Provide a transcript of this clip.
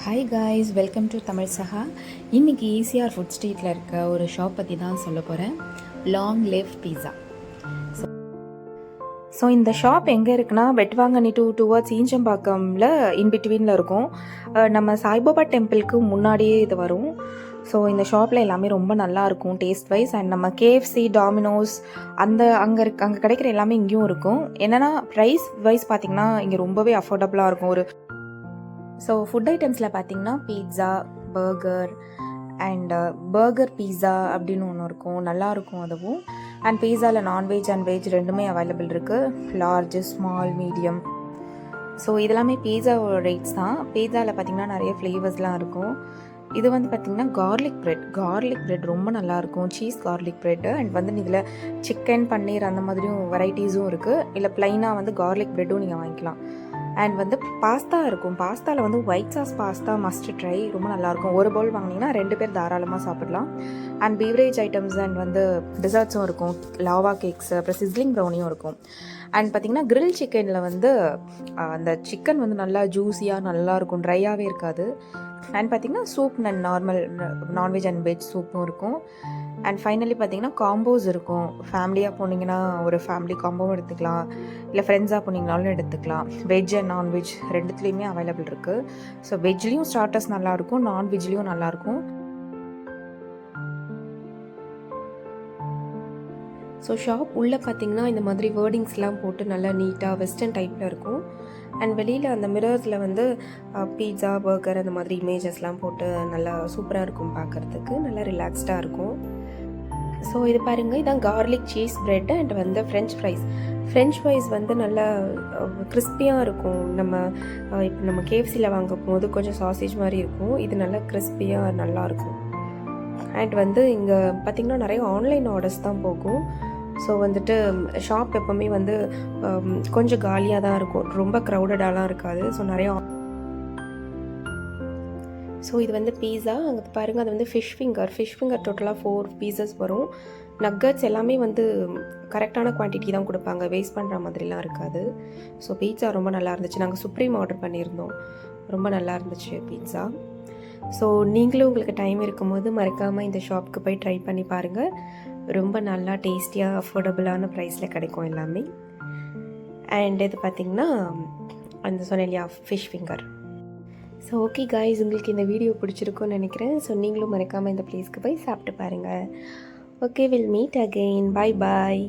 Hi guys, welcome to Tamil சஹா. இன்றைக்கி ECR food ஸ்ட்ரீட்டில் இருக்க ஒரு ஷாப் பற்றி தான் சொல்ல போகிறேன். லாங் லிவ் பீஸா. ஸோ இந்த ஷாப் எங்கே இருக்குன்னா, வெட்வாங்கனி டுவர்ட்ஸ் ஈஞ்சம்பாக்கமில் இன்பிட்வீனில் இருக்கும். நம்ம சாய்பாபா டெம்பிளுக்கு முன்னாடியே இது வரும். ஸோ இந்த ஷாப்பில் எல்லாமே ரொம்ப நல்லாயிருக்கும் டேஸ்ட் வைஸ். அண்ட் நம்ம கேஎஃப்சி, டாமினோஸ் அங்கே கிடைக்கிற எல்லாமே இங்கேயும் இருக்கும். என்னென்னா ப்ரைஸ் வைஸ் பார்த்திங்கன்னா இங்கே ரொம்பவே அஃபோர்டபுளாக இருக்கும். ஸோ ஃபுட் ஐட்டம்ஸில் பார்த்தீங்கன்னா pizza, burger and burger pizza அப்படின்னு ஒன்று இருக்கும், நல்லாயிருக்கும் அதுவும். அண்ட் பீஸாவில் நான்வெஜ் அண்ட் வெஜ் ரெண்டுமே அவைலபிள் இருக்குது, லார்ஜ், ஸ்மால், மீடியம். ஸோ இதெல்லாமே பீஸாவோட ரேட்ஸ் தான். பீஸாவில் பார்த்திங்கன்னா நிறைய ஃப்ளேவர்ஸ்லாம் இருக்கும். இது வந்து பார்த்திங்கன்னா கார்லிக் ப்ரெட் ரொம்ப நல்லாயிருக்கும், சீஸ் கார்லிக் ப்ரெட்டு. அண்ட் இதில் சிக்கன், பன்னீர் அந்த மாதிரியும் வெரைட்டிஸும் இருக்குது. இல்லை ப்ளைனாக கார்லிக் ப்ரெட்டும் நீங்கள் வாங்கிக்கலாம். அண்ட் பாஸ்தா இருக்கும். பாஸ்தாவில் white sauce pasta must try, ரொம்ப நல்லாயிருக்கும். ஒரு பவுல் வாங்கினீங்கன்னா 2 பேர் தாராளமாக சாப்பிடலாம். அண்ட் பீவரேஜ் ஐட்டம்ஸ் அண்ட் டிசர்ட்ஸும் இருக்கும், லாவா கேக்ஸ், அப்புறம் சிஸ்லிங் ப்ரௌனியும் இருக்கும். அண்ட் பார்த்திங்கன்னா கிரில் சிக்கனில் அந்த சிக்கன் நல்லா ஜூஸியாக நல்லாயிருக்கும், ட்ரையாகவே இருக்காது. அண்ட் பார்த்திங்கன்னா soup normal non veg and veg சூப்பும் இருக்கும். அண்ட் ஃபைனலி பார்த்திங்கன்னா காம்போஸ் இருக்கும். ஃபேமிலியாக போனீங்கன்னா ஒரு ஃபேமிலி காம்போவும் எடுத்துக்கலாம், இல்லை ஃப்ரெண்ட்ஸாக போனீங்கனாலும் எடுத்துக்கலாம். வெஜ் அண்ட் நான்வெஜ் ரெண்டுத்துலேயுமே அவைலபிள் இருக்குது. ஸோ வெஜ்லேயும் ஸ்டார்டர்ஸ் நல்லாயிருக்கும், நான்வெஜ்லேயும் நல்லாயிருக்கும். ஸோ ஷாப் உள்ளே பார்த்திங்கன்னா இந்த மாதிரி வேர்டிங்ஸ்லாம் போட்டு நல்லா நீட்டாக வெஸ்டர்ன் டைப்பில் இருக்கும். அண்ட் வெளியில் அந்த மிரர்ஸில் பீட்சா, பர்கர் அந்த மாதிரி இமேஜஸ்லாம் போட்டு நல்லா சூப்பராக இருக்கும், பார்க்குறதுக்கு நல்லா ரிலாக்ஸ்டாக இருக்கும். ஸோ இது பாருங்கள், இதான் garlic cheese bread and French fries நல்லா கிறிஸ்பியாக இருக்கும். இப்போ நம்ம கேஎஃப்சியில் வாங்கும் போது கொஞ்சம் சாசேஜ் மாதிரி இருக்கும், இது நல்லா கிறிஸ்பியாக நல்லாயிருக்கும். அண்ட் இங்கே பார்த்திங்கன்னா நிறைய ஆன்லைன் ஆர்டர்ஸ் தான் போகும். ஸோ ஷாப் எப்போவுமே கொஞ்சம் காலியாக தான் இருக்கும், ரொம்ப க்ரௌடடாலாம் இருக்காது. ஸோ இது பீஸா. அங்கே பாருங்கள், அது ஃபிஷ் ஃபிங்கர் டோட்டலாக 4 பீசஸ் வரும். நக்கட்ஸ் எல்லாமே கரெக்டான குவான்டிட்டி தான் கொடுப்பாங்க, வேஸ்ட் பண்ணுற மாதிரிலாம் இருக்காது. ஸோ பீட்சா ரொம்ப நல்லா இருந்துச்சு. நாங்கள் சுப்ரீம் ஆர்டர் பண்ணியிருந்தோம், ரொம்ப நல்லா இருந்துச்சு பீட்சா. ஸோ நீங்களும் உங்களுக்கு டைம் இருக்கும்போது மறக்காமல் இந்த ஷாப்புக்கு போய் ட்ரை பண்ணி பாருங்கள். ரொம்ப நல்லா டேஸ்டியாக அஃபோர்டபுளான ப்ரைஸில் கிடைக்கும் எல்லாமே. அண்ட் இது பார்த்திங்கன்னா சொன்னேன் இல்லையா, fish finger. So okay guys, உங்களுக்கு இந்த வீடியோ பிடிச்சிருக்குன்னு நினைக்கிறேன். ஸோ நீங்களும் மறக்காமல் இந்த ப்ளேஸ்க்கு போய் சாப்பிட்டு பாருங்கள். Okay, will meet again. Bye bye.